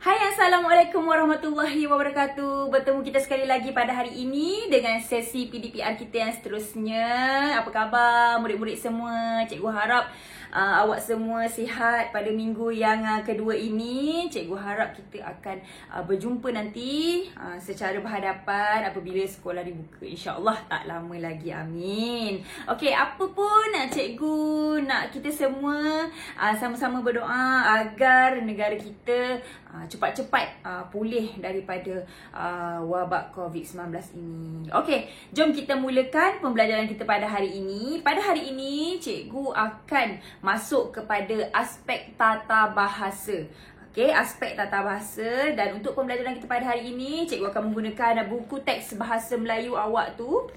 Hai, Assalamualaikum warahmatullahi wabarakatuh. Bertemu kita sekali lagi pada hari ini dengan sesi PDPR kita yang seterusnya. Apa khabar murid-murid semua? Cikgu harap awak semua sihat pada minggu yang kedua ini. Cikgu harap kita akan berjumpa nanti secara berhadapan apabila sekolah dibuka. InsyaAllah tak lama lagi. Amin. Okey, apa pun cikgu nak kita semua sama-sama berdoa agar negara kita cepat-cepat pulih daripada wabak COVID-19 ini. Okey, jom kita mulakan pembelajaran kita pada hari ini. Pada hari ini, cikgu akan masuk kepada aspek tata bahasa. Okey, aspek tata bahasa. Dan untuk pembelajaran kita pada hari ini, cikgu akan menggunakan buku teks bahasa Melayu awak tu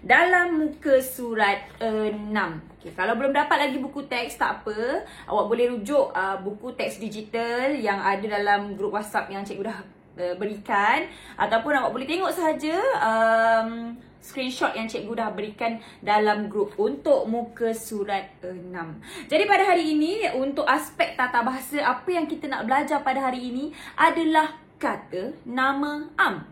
dalam muka surat 6. Okay, kalau belum dapat lagi buku teks, tak apa. Awak boleh rujuk buku teks digital yang ada dalam grup WhatsApp yang cikgu dah berikan. Ataupun awak boleh tengok sahaja screenshot yang cikgu dah berikan dalam grup untuk muka surat 6. Jadi pada hari ini, untuk aspek tata bahasa, apa yang kita nak belajar pada hari ini adalah kata nama am.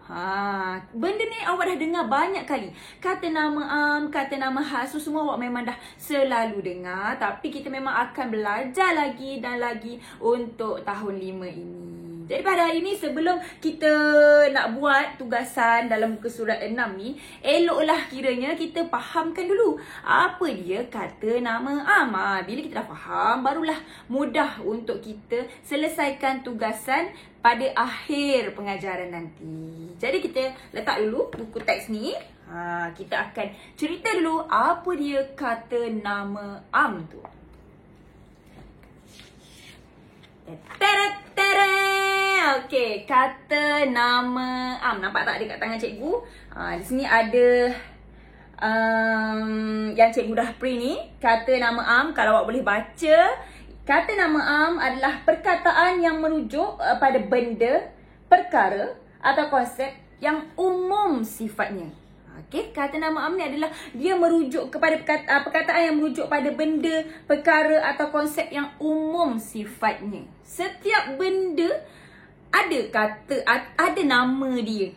Benda ni awak dah dengar banyak kali. Kata nama am, kata nama khas, semua awak memang dah selalu dengar. Tapi kita memang akan belajar lagi dan lagi untuk tahun 5 ini. Jadi pada hari ni, sebelum kita nak buat tugasan dalam muka surat 6 ni, eloklah kiranya kita fahamkan dulu apa dia kata nama am. Bila kita dah faham, barulah mudah untuk kita selesaikan tugasan pada akhir pengajaran nanti. Jadi kita letak dulu buku teks ni. Kita akan cerita dulu apa dia kata nama am tu. Okey, kata nama am. Nampak tak dekat tangan cikgu? Di sini ada yang cikgu dah print ni. Kata nama am, kalau awak boleh baca, kata nama am adalah perkataan yang merujuk pada benda, perkara atau konsep yang umum sifatnya. Okey, kata nama am ni adalah dia merujuk kepada perkataan yang merujuk pada benda, perkara atau konsep yang umum sifatnya. Setiap benda ada nama dia.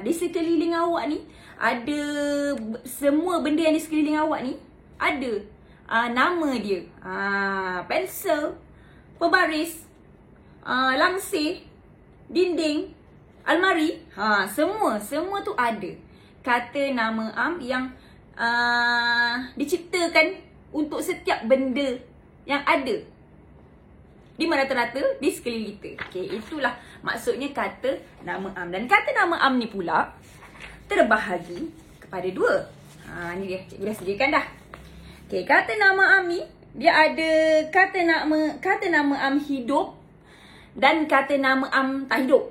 Di sekeliling awak ni, ada semua benda yang di sekeliling awak ni ada nama dia. Pensel, pembaris, langsir, dinding, almari, semua tu ada kata nama am yang diciptakan untuk setiap benda yang ada di rata-rata di sekeliling kita. Okey, itulah maksudnya kata nama am. Dan kata nama am ni pula terbahagi kepada dua. Ni dia, cikgu dah sediakan dah. Okey, kata nama am ni dia ada kata nama am hidup dan kata nama am tak hidup.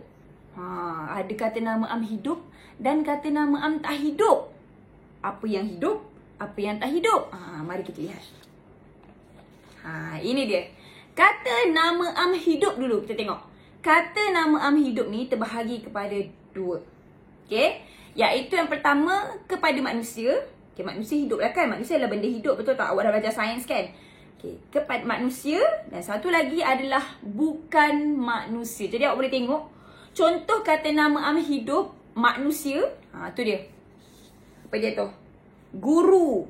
Ada kata nama am hidup dan kata nama am tak hidup. Apa yang hidup, apa yang tak hidup? Mari kita lihat. Ini dia. Kata nama am hidup dulu, kita tengok. Kata nama am hidup ni terbahagi kepada dua. Okey, iaitu yang pertama kepada manusia. Okey, manusia hidup lah kan? Manusia adalah benda hidup, betul tak? Awak dah belajar sains kan? Okey, kepada manusia. Dan satu lagi adalah bukan manusia. Jadi awak boleh tengok contoh kata nama am hidup manusia. Tu dia. Apa dia tu? Guru,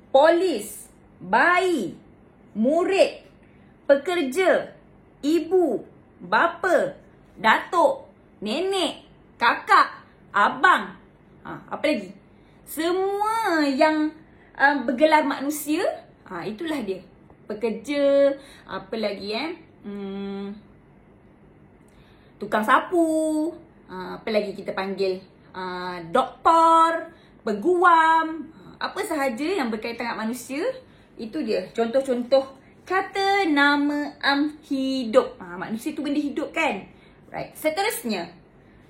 polis, bayi, murid, pekerja, ibu, bapa, datuk, nenek, kakak, abang. Apa lagi? Semua yang bergelar manusia, itulah dia. Pekerja, apa lagi tukang sapu, apa lagi kita panggil? Doktor, peguam, apa sahaja yang berkaitan dengan manusia, itu dia. Contoh-contoh kata nama am hidup. Manusia tu benda hidup kan? Right. Seterusnya,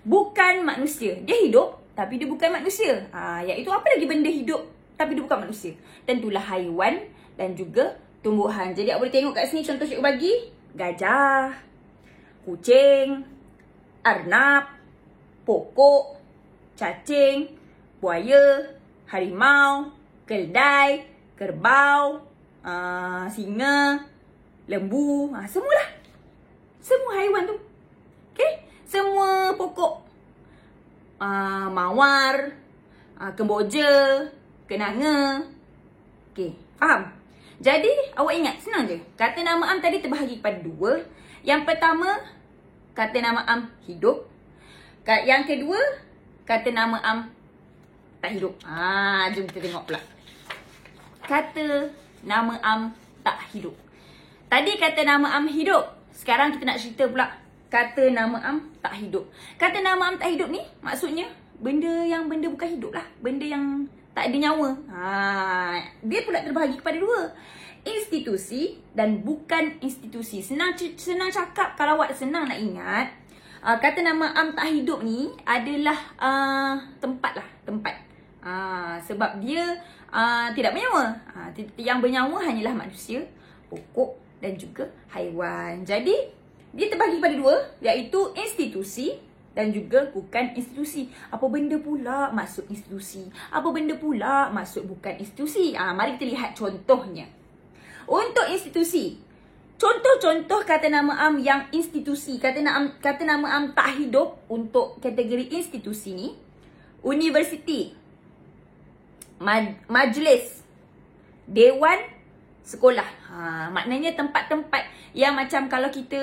bukan manusia. Dia hidup tapi dia bukan manusia. Iaitu apa lagi benda hidup tapi dia bukan manusia? Tentulah haiwan dan juga tumbuhan. Jadi awak boleh tengok kat sini contoh cikgu bagi. Gajah, kucing, arnab, pokok, cacing, buaya, harimau, keldai, kerbau, singa, lembu, semualah. Semua haiwan tu. Okay? mawar, kemboja, kenanga. Okey, faham? Jadi awak ingat, senang je. Kata nama am tadi terbahagi kepada dua. Yang pertama, kata nama am hidup. Yang kedua, kata nama am tak hidup. Jom kita tengok pula. Kata nama am tak hidup. Tadi kata nama am hidup. Sekarang kita nak cerita pula kata nama am tak hidup. Kata nama am tak hidup ni maksudnya benda bukan hidup lah. Benda yang tak ada nyawa. Dia pula terbahagi kepada dua. Institusi dan bukan institusi. Senang cakap, kalau awak senang nak ingat, kata nama am tak hidup ni adalah tempat lah. Tempat. Sebab dia tidak bernyawa. Yang bernyawa hanyalah manusia, pokok dan juga haiwan. Jadi, dia terbahagi kepada dua, iaitu institusi dan juga bukan institusi. Apa benda pula maksud institusi? Apa benda pula maksud bukan institusi? Mari kita lihat contohnya. Untuk institusi, contoh-contoh kata nama am yang institusi, kata nama am tak hidup untuk kategori institusi ni: universiti, majlis, dewan sekolah. Maknanya tempat-tempat yang macam kalau kita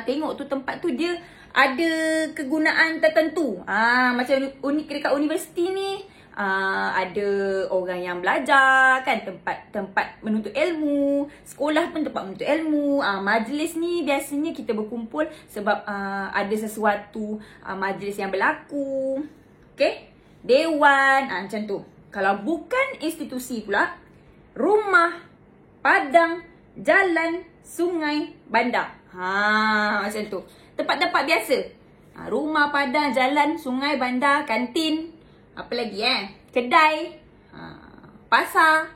tengok tu, tempat tu dia ada kegunaan tertentu. Macam dekat universiti ni, ada orang yang belajar kan, tempat menuntut ilmu. Sekolah pun tempat menuntut ilmu. Majlis ni biasanya kita berkumpul sebab ada sesuatu majlis yang berlaku. Okay? Dewan, macam tu. Kalau bukan institusi pula, rumah, padang, jalan, sungai, bandar. Macam tu. Tempat-tempat biasa. Rumah, padang, jalan, sungai, bandar, kantin. Apa lagi kedai, pasar.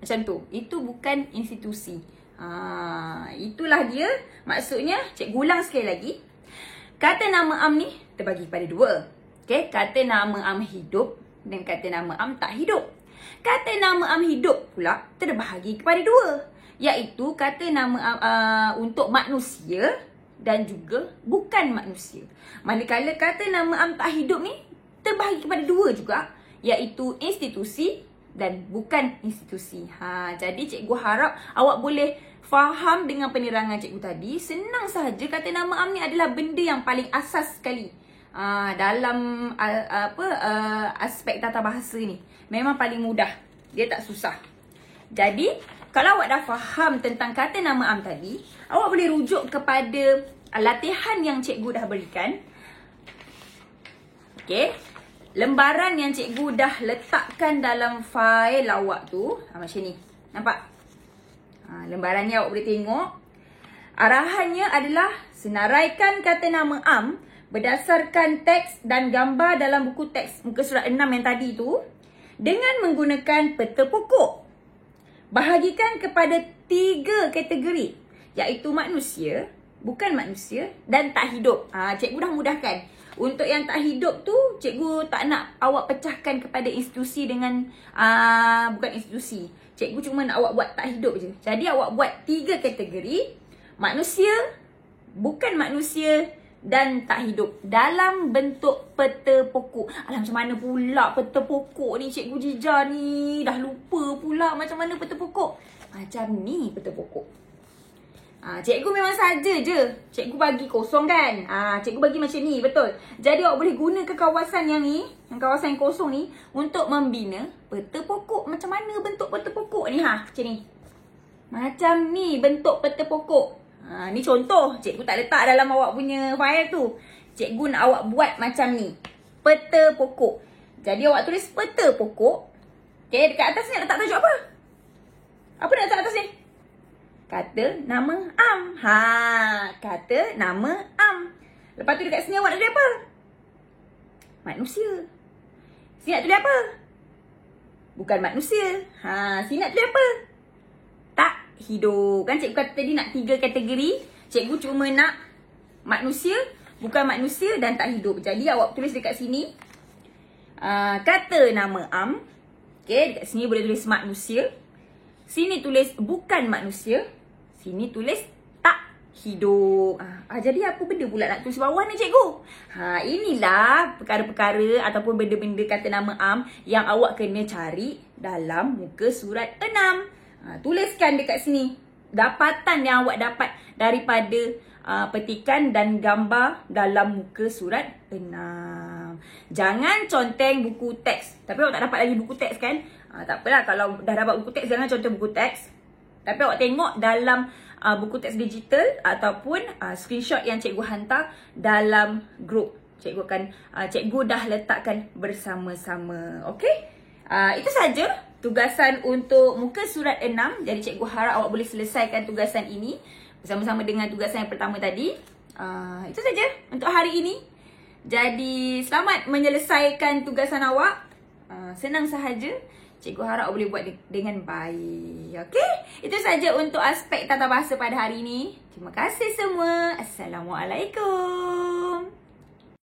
Macam tu. Itu bukan institusi. Itulah dia. Maksudnya, cikgu ulang sekali lagi. Kata nama am ni terbagi kepada dua. Okay? Kata nama am hidup dan kata nama am tak hidup. Kata nama am hidup pula terbahagi kepada dua, iaitu kata nama untuk manusia dan juga bukan manusia. Manakala kata nama am tak hidup ni terbahagi kepada dua juga, iaitu institusi dan bukan institusi. Jadi cikgu harap awak boleh faham dengan penerangan cikgu tadi. Senang sahaja. Kata nama am ni adalah benda yang paling asas sekali dalam aspek tata bahasa ni. Memang paling mudah. Dia tak susah. Jadi, kalau awak dah faham tentang kata nama am tadi, awak boleh rujuk kepada latihan yang cikgu dah berikan. Okey. Lembaran yang cikgu dah letakkan dalam fail awak tu, macam ni. Nampak? Lembaran ni awak boleh tengok. Arahannya adalah senaraikan kata nama am berdasarkan teks dan gambar dalam buku teks muka surat 6 yang tadi tu dengan menggunakan peta pokok. Bahagikan kepada 3 kategori, iaitu manusia, bukan manusia dan tak hidup. Cikgu dah mudahkan. Untuk yang tak hidup tu, cikgu tak nak awak pecahkan kepada institusi dengan bukan institusi. Cikgu cuma nak awak buat tak hidup je. Jadi awak buat 3 kategori: manusia, bukan manusia dan tak hidup, dalam bentuk peta pokok. Alah, macam mana pula peta pokok ni cikgu Jija ni? Dah lupa pula macam mana peta pokok. Macam ni peta pokok. Cikgu memang saja je cikgu bagi kosong kan. Cikgu bagi macam ni, betul. Jadi awak boleh guna ke kawasan yang ni, yang kawasan yang kosong ni, untuk membina peta pokok. Macam mana bentuk peta pokok ni? Macam ni. Macam ni bentuk peta pokok. Ni contoh. Cikgu tak letak dalam awak punya file tu. Cikgu nak awak buat macam ni. Peta pokok. Jadi awak tulis peta pokok. Okay, dekat atas ni letak tajuk apa? Apa nak letak atas ni? Kata nama am. Kata nama am. Lepas tu dekat sini awak nak tulis apa? Manusia. Sini nak tulis apa? Bukan manusia. Sini nak tulis apa? Tak hidup. Kan cikgu kata tadi nak 3 kategori. Cikgu cuma nak manusia, bukan manusia dan tak hidup. Jadi awak tulis dekat sini kata nama am. Okay, dekat sini boleh tulis manusia. Sini tulis bukan manusia. Sini tulis tak hidup. Jadi apa benda pula nak tulis bawah ni cikgu? Inilah perkara-perkara ataupun benda-benda kata nama am yang awak kena cari dalam muka surat 6. Tuliskan dekat sini dapatan yang awak dapat daripada petikan dan gambar dalam muka surat 6. Jangan conteng buku teks. Tapi awak tak dapat lagi buku teks kan? Tak apalah, kalau dah dapat buku teks jangan conteng buku teks. Tapi awak tengok dalam buku teks digital ataupun screenshot yang cikgu hantar dalam grup. Cikgu dah letakkan bersama-sama. Okey? Itu saja tugasan untuk muka surat 6. Jadi cikgu harap awak boleh selesaikan tugasan ini bersama-sama dengan tugasan yang pertama tadi. Itu saja untuk hari ini. Jadi selamat menyelesaikan tugasan awak. Senang sahaja. Cikgu harap boleh buat dengan baik. Okey? Itu saja untuk aspek tata bahasa pada hari ini. Terima kasih semua. Assalamualaikum.